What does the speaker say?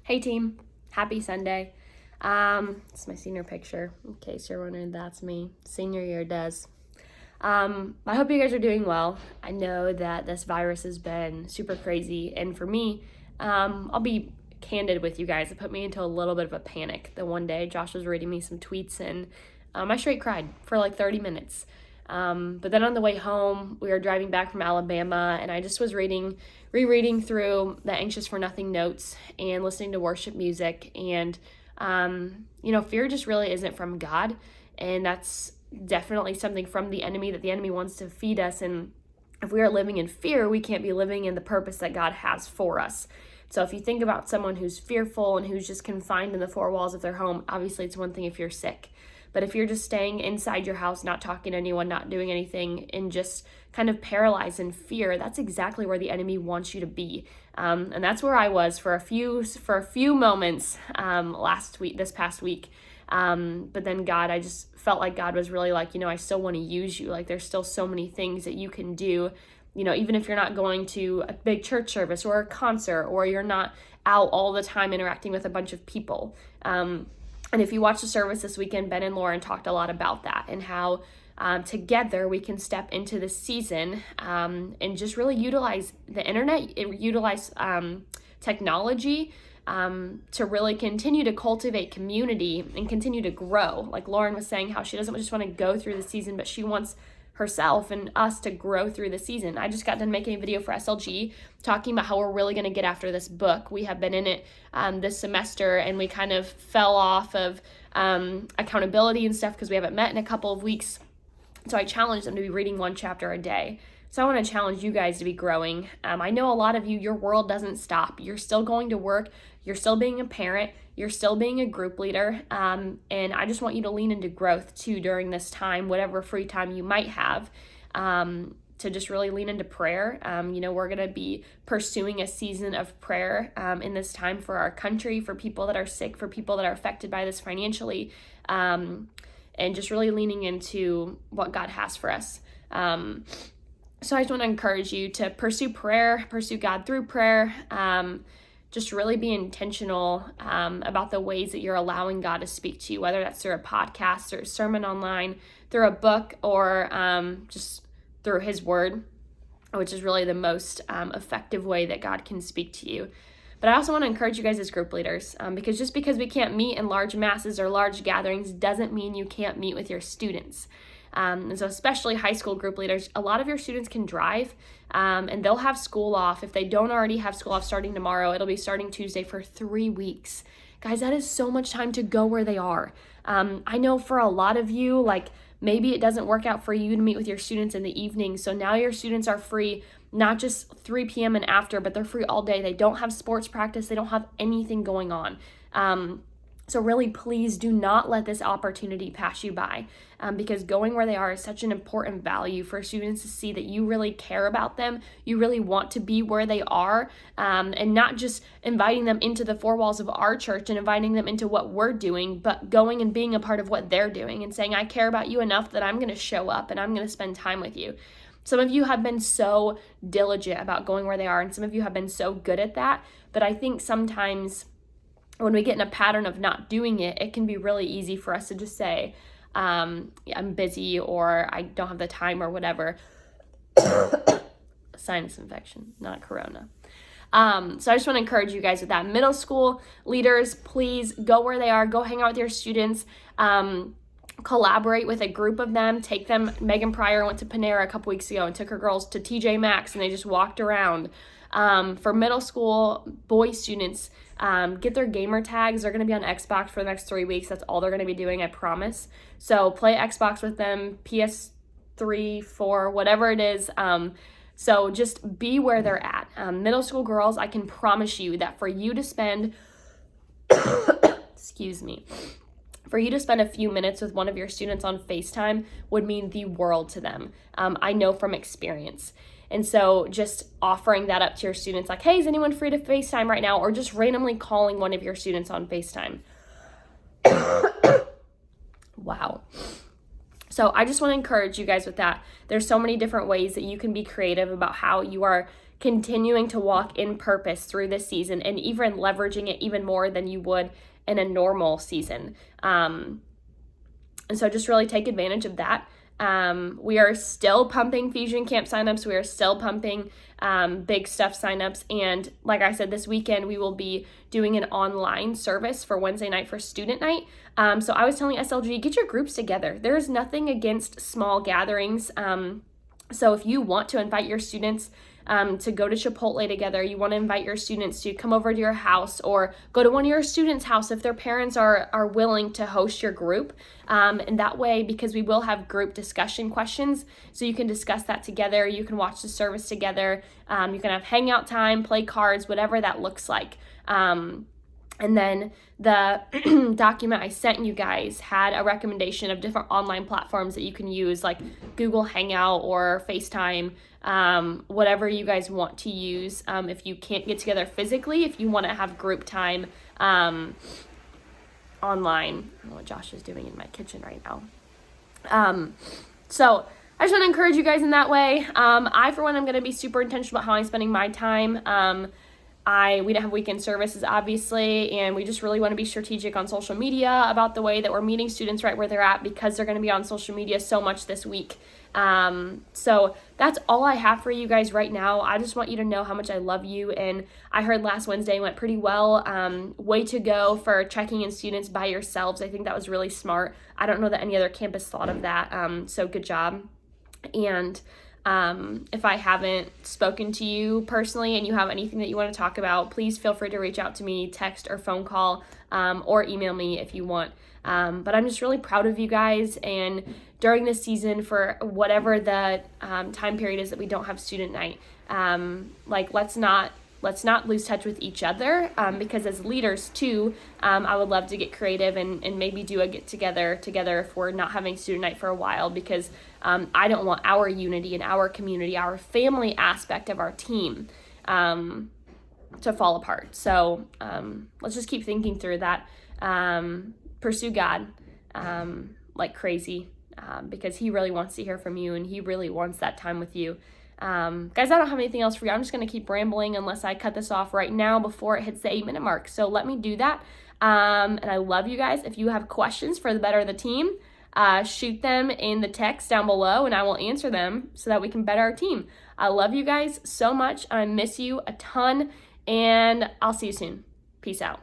Hey team, happy Sunday. It's my senior picture, in case you're wondering, that's me. Senior year does. I hope you guys are doing well. I know that this virus has been super crazy, and for me, I'll be candid with you guys. It put me into a little bit of a panic. The one day Josh was reading me some tweets, and I straight cried for like 30 minutes. But then on the way home, we were driving back from Alabama, and I just was rereading through the Anxious for Nothing notes and listening to worship music. And, fear just really isn't from God. And that's definitely something from the enemy that the enemy wants to feed us. And if we are living in fear, we can't be living in the purpose that God has for us. So if you think about someone who's fearful and who's just confined in the four walls of their home, obviously it's one thing if you're sick. But if you're just staying inside your house, not talking to anyone, not doing anything, and just kind of paralyzed in fear, that's exactly where the enemy wants you to be. And that's where I was for a few moments this past week. But then I just felt like God was really like, I still want to use you. Like there's still so many things that you can do. Even if you're not going to a big church service or a concert, or you're not out all the time interacting with a bunch of people. And if you watch the service this weekend, Ben and Lauren talked a lot about that and how together we can step into this season and just really utilize the internet, utilize technology to really continue to cultivate community and continue to grow. Like Lauren was saying, how she doesn't just want to go through the season, but she wants herself and us to grow through the season. I just got done making a video for SLG talking about how we're really going to get after this book. We have been in it this semester, and we kind of fell off of accountability and stuff because we haven't met in a couple of weeks. So I challenged them to be reading one chapter a day. So I want to challenge you guys to be growing. I know a lot of you, your world doesn't stop. You're still going to work. You're still being a parent. You're still being a group leader. And I just want you to lean into growth too during this time, whatever free time you might have, to just really lean into prayer. We're going to be pursuing a season of prayer in this time for our country, for people that are sick, for people that are affected by this financially, and just really leaning into what God has for us. So I just want to encourage you to pursue prayer, pursue God through prayer, just really be intentional about the ways that you're allowing God to speak to you, whether that's through a podcast or a sermon online, through a book, or just through His Word, which is really the most effective way that God can speak to you. But I also want to encourage you guys as group leaders, because just because we can't meet in large masses or large gatherings doesn't mean you can't meet with your students. And so especially high school group leaders, a lot of your students can drive, and they'll have school off. If they don't already have school off starting tomorrow, it'll be starting Tuesday for 3 weeks. Guys, that is so much time to go where they are. I know for a lot of you, like maybe it doesn't work out for you to meet with your students in the evening. So now your students are free, not just 3 p.m. and after, but they're free all day. They don't have sports practice. They don't have anything going on. So really, please do not let this opportunity pass you by, because going where they are is such an important value for students to see that you really care about them. You really want to be where they are, and not just inviting them into the four walls of our church and inviting them into what we're doing, but going and being a part of what they're doing and saying, I care about you enough that I'm going to show up and I'm going to spend time with you. Some of you have been so diligent about going where they are, and some of you have been so good at that, but I think sometimes when we get in a pattern of not doing it, it can be really easy for us to just say, I'm busy, or I don't have the time, or whatever. Sinus infection, not corona. So I just want to encourage you guys with that. Middle school leaders, please go where they are. Go hang out with your students. Collaborate with a group of them. Take them. Megan Pryor went to Panera a couple weeks ago and took her girls to TJ Maxx, and they just walked around. For middle school boy students, get their gamer tags. They're going to be on Xbox for the next 3 weeks. That's all they're going to be doing, I promise. So play Xbox with them, PS3, 4, whatever it is. So just be where they're at. Middle school girls, I can promise you that for you to spend, excuse me, for you to spend a few minutes with one of your students on FaceTime would mean the world to them. I know from experience. And so just offering that up to your students, like, hey, is anyone free to FaceTime right now? Or just randomly calling one of your students on FaceTime. Wow. So I just want to encourage you guys with that. There's so many different ways that you can be creative about how you are continuing to walk in purpose through this season and even leveraging it even more than you would in a normal season. And so just really take advantage of that. We are still pumping Fusion Camp signups. We are still pumping Big Stuff signups. And like I said, this weekend we will be doing an online service for Wednesday night for student night. So I was telling SLG, get your groups together. There is nothing against small gatherings. So if you want to invite your students to go to Chipotle together, you want to invite your students to come over to your house or go to one of your students' house if their parents are willing to host your group. And that way, because we will have group discussion questions, so you can discuss that together, you can watch the service together, you can have hangout time, play cards, whatever that looks like. And then the document I sent you guys had a recommendation of different online platforms that you can use, like Google Hangout or FaceTime, whatever you guys want to use. If you can't get together physically, if you want to have group time online. I don't know what Josh is doing in my kitchen right now. So I just want to encourage you guys in that way. I, for one, I'm going to be super intentional about how I'm spending my time. We don't have weekend services, obviously, and we just really want to be strategic on social media about the way that we're meeting students right where they're at, because they're going to be on social media so much this week. So that's all I have for you guys right now. I just want you to know how much I love you, and I heard last Wednesday went pretty well. Way to go for checking in students by yourselves. I think that was really smart. I don't know that any other campus thought of that, so good job. And if I haven't spoken to you personally and you have anything that you want to talk about, please feel free to reach out to me, text or phone call, or email me if you want. But I'm just really proud of you guys, and during this season, for whatever the time period is that we don't have student night, let's not lose touch with each other, because as leaders too, I would love to get creative and maybe do a get together if we're not having student night for a while, because I don't want our unity and our community, our family aspect of our team to fall apart. So let's just keep thinking through that. Pursue God like crazy, because he really wants to hear from you, and he really wants that time with you. Guys, I don't have anything else for you. I'm just going to keep rambling unless I cut this off right now before it hits the 8-minute mark. So let me do that. And I love you guys. If you have questions for the better of the team, shoot them in the text down below and I will answer them so that we can better our team. I love you guys so much. I miss you a ton, and I'll see you soon. Peace out.